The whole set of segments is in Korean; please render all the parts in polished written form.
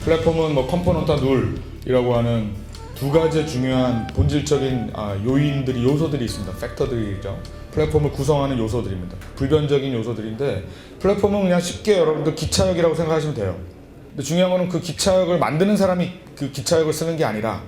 플랫폼은 뭐 컴포넌트와 룰이라고 하는 두 가지 중요한 본질적인 요소들이 있습니다. 팩터들이죠. 플랫폼을 구성하는 요소들입니다. 불변적인 요소들인데 플랫폼은 그냥 쉽게 여러분들 기차역이라고 생각하시면 돼요. 근데 중요한 거는 그 기차역을 만드는 사람이 그 기차역을 쓰는 게 아니라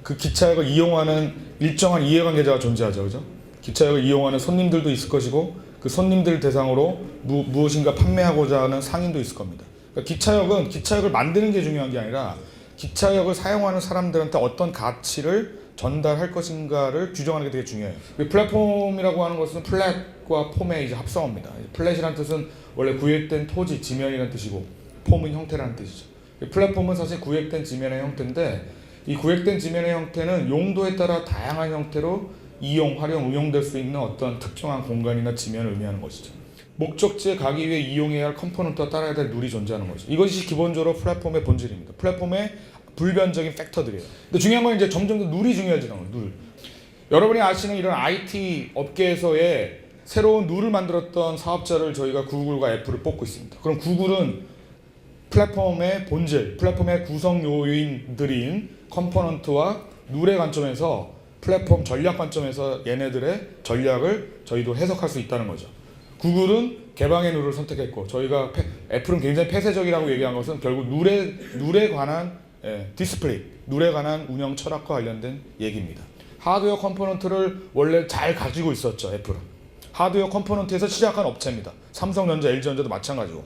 그 기차역을 이용하는 일정한 이해관계자가 존재하죠. 그죠? 기차역을 이용하는 손님들도 있을 것이고 그 손님들 대상으로 무엇인가 판매하고자 하는 상인도 있을 겁니다. 그러니까 기차역은 기차역을 만드는 게 중요한 게 아니라 기차역을 사용하는 사람들한테 어떤 가치를 전달할 것인가를 규정하는 게 되게 중요해요. 플랫폼이라고 하는 것은 플랫과 폼의 이제 합성어입니다. 플랫이라는 뜻은 원래 구획된 토지, 지면이라는 뜻이고 폼은 형태라는 뜻이죠. 플랫폼은 사실 구획된 지면의 형태인데 이 구획된 지면의 형태는 용도에 따라 다양한 형태로 이용, 활용, 응용될 수 있는 어떤 특정한 공간이나 지면을 의미하는 것이죠. 목적지에 가기 위해 이용해야 할 컴포넌트와 따라야 될 룰이 존재하는 거죠. 이것이 기본적으로 플랫폼의 본질입니다. 플랫폼의 불변적인 팩터들이에요. 근데 중요한 건 이제 점점 더 룰이 중요해지는 거예요. 룰. 여러분이 아시는 이런 IT 업계에서의 새로운 룰을 만들었던 사업자를 저희가 구글과 애플을 뽑고 있습니다. 그럼 구글은 플랫폼의 본질, 플랫폼의 구성 요인들인 컴포넌트와 룰의 관점에서 플랫폼 전략 관점에서 얘네들의 전략을 저희도 해석할 수 있다는 거죠. 구글은 개방의 룰을 선택했고 저희가 애플은 굉장히 폐쇄적이라고 얘기한 것은 결국 룰에 관한 디스플레이, 룰에 관한 운영 철학과 관련된 얘기입니다. 하드웨어 컴포넌트를 원래 잘 가지고 있었죠. 애플은 하드웨어 컴포넌트에서 시작한 업체입니다. 삼성전자, LG전자도 마찬가지고.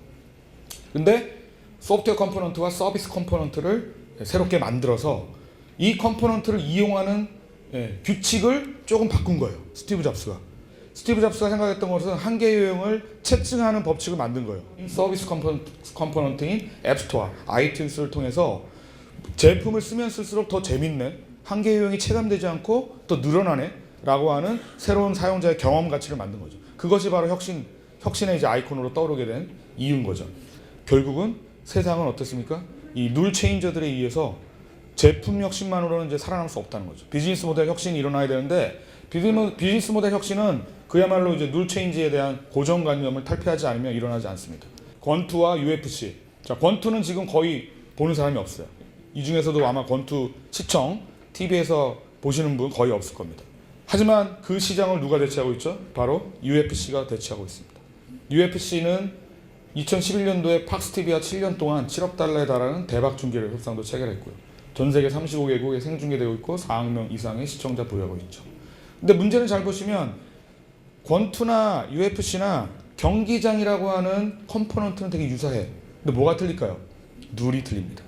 근데 소프트웨어 컴포넌트와 서비스 컴포넌트를 새롭게 만들어서 이 컴포넌트를 이용하는 규칙을 조금 바꾼 거예요. 스티브 잡스가 생각했던 것은 한계 요용을 채증하는 법칙을 만든 거예요. 서비스 컴포넌트인 앱스토어, 아이튠스를 통해서 제품을 쓰면 쓸수록 더 재밌네, 한계 요용이 체감되지 않고 더 늘어나네 라고 하는 새로운 사용자의 경험 가치를 만든 거죠. 그것이 바로 혁신의 이제 아이콘으로 떠오르게 된 이유인 거죠. 결국은 세상은 어떻습니까? 이 룰 체인저들에 의해서 제품 혁신만으로는 이제 살아남을 수 없다는 거죠. 비즈니스 모델 혁신이 일어나야 되는데 비즈니스 모델 혁신은 그야말로 이제 룰 체인지에 대한 고정관념을 탈피하지 않으면 일어나지 않습니다. 권투와 UFC. 자, 권투는 지금 거의 보는 사람이 없어요. 이 중에서도 아마 권투 시청 TV에서 보시는 분 거의 없을 겁니다. 하지만 그 시장을 누가 대체하고 있죠? 바로 UFC가 대체하고 있습니다. UFC는 2011년도에 팍스TV와 7년 동안 7억 달러에 달하는 대박 중계를 협상도 체결했고요. 전 세계 35개국에 생중계되고 있고 4억 명 이상의 시청자 보유하고 있죠. 근데 문제는 잘 보시면 권투나 UFC나 경기장이라고 하는 컴포넌트는 되게 유사해. 근데 뭐가 틀릴까요? 룰이 틀립니다.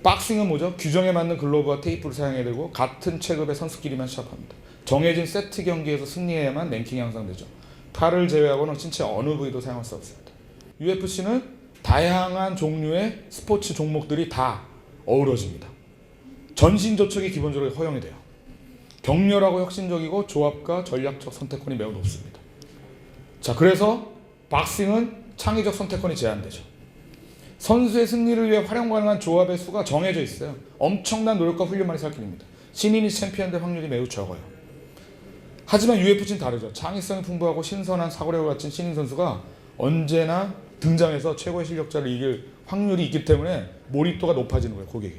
박싱은 뭐죠? 규정에 맞는 글러브와 테이프를 사용해야 되고 같은 체급의 선수끼리만 시합합니다. 정해진 세트 경기에서 승리해야만 랭킹이 향상되죠. 팔을 제외하고는 신체 어느 부위도 사용할 수 없습니다. UFC는 다양한 종류의 스포츠 종목들이 다 어우러집니다. 전신 저촉이 기본적으로 허용이 돼요. 격렬하고 혁신적이고 조합과 전략적 선택권이 매우 높습니다. 자, 그래서 박싱은 창의적 선택권이 제한되죠. 선수의 승리를 위해 활용 가능한 조합의 수가 정해져 있어요. 엄청난 노력과 훈련만이 살 길입니다. 신인이 챔피언 될 확률이 매우 적어요. 하지만 UFC는 다르죠. 창의성이 풍부하고 신선한 사고력을 갖춘 신인 선수가 언제나 등장해서 최고의 실력자를 이길 확률이 있기 때문에 몰입도가 높아지는 거예요, 고객이.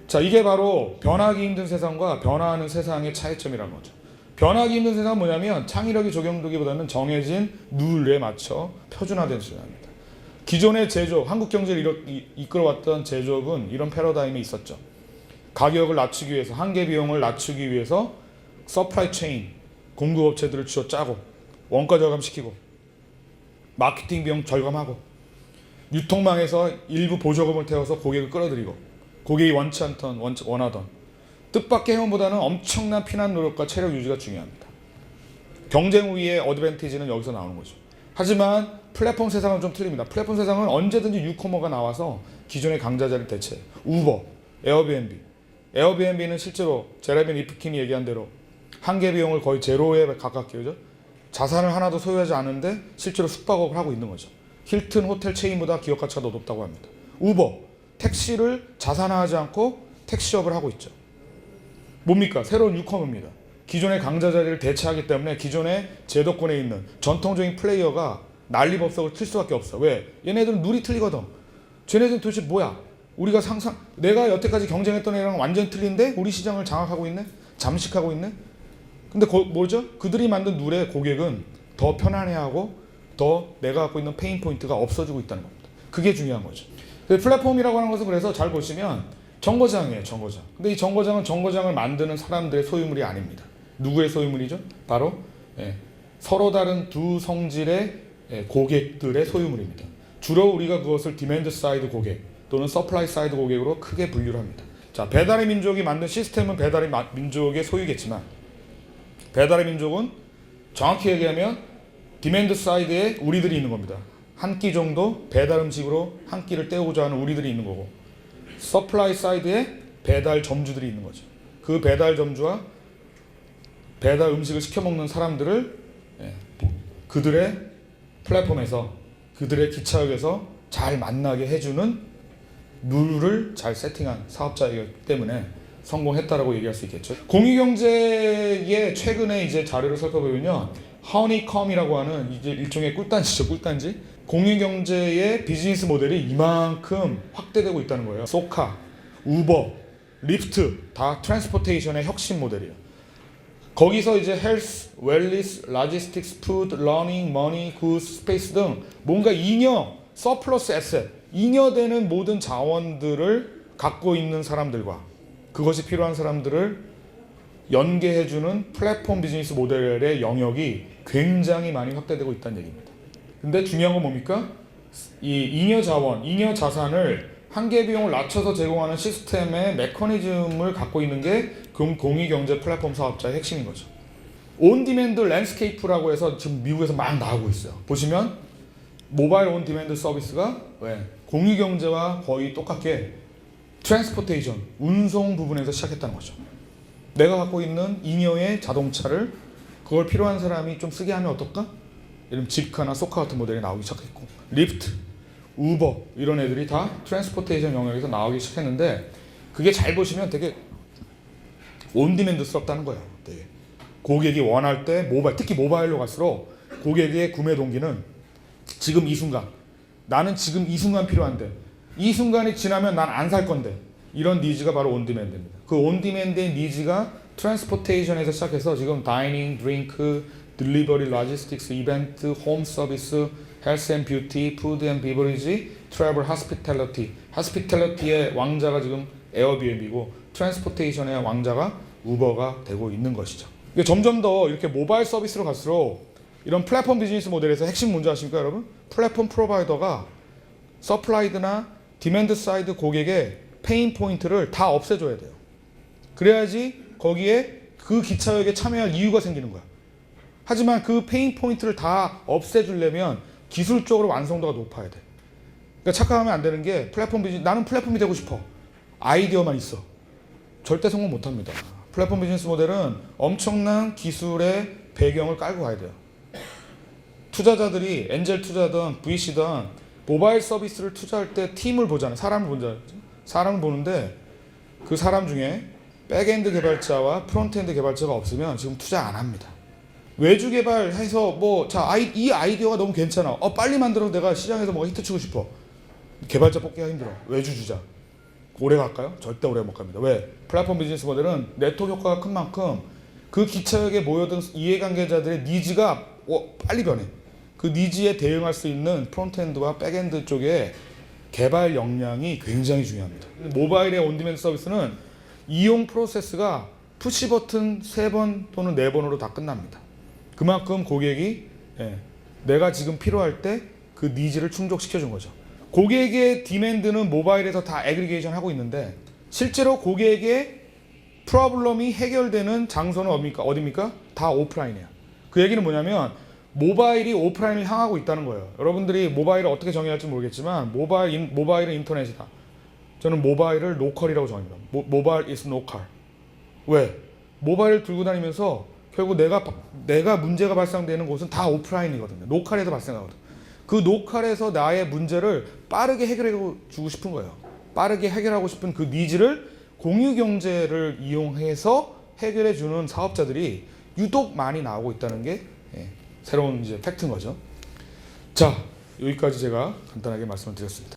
자, 이게 바로 변하기 힘든 세상과 변화하는 세상의 차이점이라는 거죠. 변하기 힘든 세상은 뭐냐면 창의력이 적용되기보다는 정해진 룰에 맞춰 표준화된 세상입니다. 기존의 제조업, 한국 경제를 이끌어왔던 제조업은 이런 패러다임이 있었죠. 가격을 낮추기 위해서, 한계 비용을 낮추기 위해서 서플라이 체인, 공급업체들을 쥐어짜고 원가 절감시키고 마케팅 비용 절감하고 유통망에서 일부 보조금을 태워서 고객을 끌어들이고 고객이 원치 않던 원하던 뜻밖의 행운보다는 엄청난 피난 노력과 체력 유지가 중요합니다. 경쟁 우위의 어드밴티지는 여기서 나오는 거죠. 하지만 플랫폼 세상은 좀 틀립니다. 플랫폼 세상은 언제든지 뉴커머가 나와서 기존의 강자자를 대체해요. 우버, 에어비앤비는 실제로 제레미 리프킨이 얘기한 대로 한계 비용을 거의 제로에 가깝게, 그죠? 자산을 하나도 소유하지 않는데 실제로 숙박업을 하고 있는 거죠. 힐튼 호텔 체인보다 기업 가치가 더 높다고 합니다. 우버, 택시를 자산화하지 않고 택시업을 하고 있죠. 뭡니까? 새로운 뉴커머입니다. 기존의 강자 자리를 대체하기 때문에 기존의 제도권에 있는 전통적인 플레이어가 난리법석을 틀 수밖에 없어. 왜? 얘네들은 룰이 틀리거든. 쟤네들은 도대체 뭐야? 우리가 내가 여태까지 경쟁했던 애랑 완전 틀린데 우리 시장을 장악하고 있네? 잠식하고 있네? 근데 뭐죠? 그들이 만든 룰에 고객은 더 편안해하고 더 내가 갖고 있는 페인 포인트가 없어지고 있다는 겁니다. 그게 중요한 거죠. 플랫폼이라고 하는 것은 그래서 잘 보시면 정거장이에요. 정거장. 근데 이 정거장은 정거장을 만드는 사람들의 소유물이 아닙니다. 누구의 소유물이죠? 바로 서로 다른 두 성질의 고객들의 소유물입니다. 주로 우리가 그것을 디맨드 사이드 고객 또는 서플라이 사이드 고객으로 크게 분류를 합니다. 자, 배달의 민족이 만든 시스템은 배달의 민족의 소유겠지만 배달의 민족은 정확히 얘기하면 디맨드 사이드에 우리들이 있는 겁니다. 한 끼 정도 배달 음식으로 한 끼를 때우고자 하는 우리들이 있는 거고 서플라이 사이드에 배달 점주들이 있는 거죠. 그 배달 점주와 배달 음식을 시켜 먹는 사람들을 그들의 플랫폼에서 그들의 기차역에서 잘 만나게 해주는 룰을 잘 세팅한 사업자이기 때문에 성공했다라고 얘기할 수 있겠죠. 공유경제의 최근에 이제 자료를 살펴보면요, 허니컴이라고 하는 이제 일종의 꿀단지죠, 꿀단지. 공유경제의 비즈니스 모델이 이만큼 확대되고 있다는 거예요. 소카, 우버, 리프트 다 트랜스포테이션의 혁신 모델이에요. 거기서 이제 헬스, 웰리스, 라지스틱스, 푸드, 러닝, 머니, 굿, 스페이스 등 뭔가 잉여, 서플러스 에셋, 잉여되는 모든 자원들을 갖고 있는 사람들과 그것이 필요한 사람들을 연계해주는 플랫폼 비즈니스 모델의 영역이 굉장히 많이 확대되고 있다는 얘기입니다. 근데 중요한 건 뭡니까? 이 잉여 자원, 잉여 자산을 한계 비용을 낮춰서 제공하는 시스템의 메커니즘을 갖고 있는 게 공유경제 플랫폼 사업자의 핵심인 거죠. 온디맨드 랜드스케이프라고 해서 지금 미국에서 막 나오고 있어요. 보시면 모바일 온디맨드 서비스가 공유경제와 거의 똑같게 트랜스포테이션, 운송 부분에서 시작했다는 거죠. 내가 갖고 있는 잉여의 자동차를 그걸 필요한 사람이 좀 쓰게 하면 어떨까? 이런 집카나 소카 같은 모델이 나오기 시작했고, 리프트, 우버 이런 애들이 다 트랜스포테이션 영역에서 나오기 시작했는데 그게 잘 보시면 되게 온디맨드스럽다는 거예요. 되게. 고객이 원할 때 모바일, 특히 모바일로 갈수록 고객의 구매 동기는 지금 이 순간, 나는 지금 이 순간 필요한데 이 순간이 지나면 난 안 살 건데, 이런 니즈가 바로 온디맨드입니다. 그 온디맨드의 니즈가 트랜스포테이션에서 시작해서 지금 다이닝, 드링크, 딜리버리, 로지스틱스, 이벤트, 홈 서비스, 헬스 앤 뷰티, 푸드 앤 비버리지, 트래블, 하스피탈리티. 하스피탈리티의 왕자가 지금 에어비앤비고 트랜스포테이션의 왕자가 우버가 되고 있는 것이죠. 점점 더 이렇게 모바일 서비스로 갈수록 이런 플랫폼 비즈니스 모델에서 핵심 문제 아십니까, 여러분? 플랫폼 프로바이더가 서플라이드나 디맨드 사이드 고객의 페인 포인트를 다 없애줘야 돼요. 그래야지 거기에 그 기차역에 참여할 이유가 생기는 거야. 하지만 그 페인 포인트를 다 없애주려면 기술적으로 완성도가 높아야 돼. 그러니까 착각하면 안 되는 게 플랫폼 비즈니스, 나는 플랫폼이 되고 싶어. 아이디어만 있어. 절대 성공 못합니다. 플랫폼 비즈니스 모델은 엄청난 기술의 배경을 깔고 가야 돼요. 투자자들이 엔젤 투자든 VC든 모바일 서비스를 투자할 때 팀을 보잖아요. 사람을 보잖아요. 사람을 보는데 그 사람 중에 백엔드 개발자와 프론트엔드 개발자가 없으면 지금 투자 안 합니다. 외주 개발해서 이 아이디어가 너무 괜찮아. 빨리 만들어서 내가 시장에서 뭐가 히트 치고 싶어. 개발자 뽑기가 힘들어. 외주 주자. 오래 갈까요? 절대 오래 못 갑니다. 왜? 플랫폼 비즈니스 모델은 네트워크 효과가 큰 만큼 그 기차역에 모여든 이해관계자들의 니즈가 빨리 변해. 그 니즈에 대응할 수 있는 프론트엔드와 백엔드 쪽에 개발 역량이 굉장히 중요합니다. 모바일의 온디맨드 서비스는 이용 프로세스가 푸시 버튼 3번 또는 4번으로 다 끝납니다. 그만큼 고객이 내가 지금 필요할 때 그 니즈를 충족시켜 준 거죠. 고객의 디맨드는 모바일에서 다 애그리게이션 하고 있는데 실제로 고객의 프로블럼이 해결되는 장소는 어디입니까? 다 오프라인이에요. 그 얘기는 뭐냐면 모바일이 오프라인을 향하고 있다는 거예요. 여러분들이 모바일을 어떻게 정의해야 할지 모르겠지만 모바일은 인터넷이다. 저는 모바일을 로컬이라고 정합니다. 모바일 is local. 왜? 모바일을 들고 다니면서 결국 내가 문제가 발생되는 곳은 다 오프라인이거든요. 로컬에서 발생하거든요. 그 로컬에서 나의 문제를 빠르게 해결해 주고 싶은 거예요. 빠르게 해결하고 싶은 그 니즈를 공유 경제를 이용해서 해결해 주는 사업자들이 유독 많이 나오고 있다는 게 새로운 이제 팩트인 거죠. 자, 여기까지 제가 간단하게 말씀을 드렸습니다.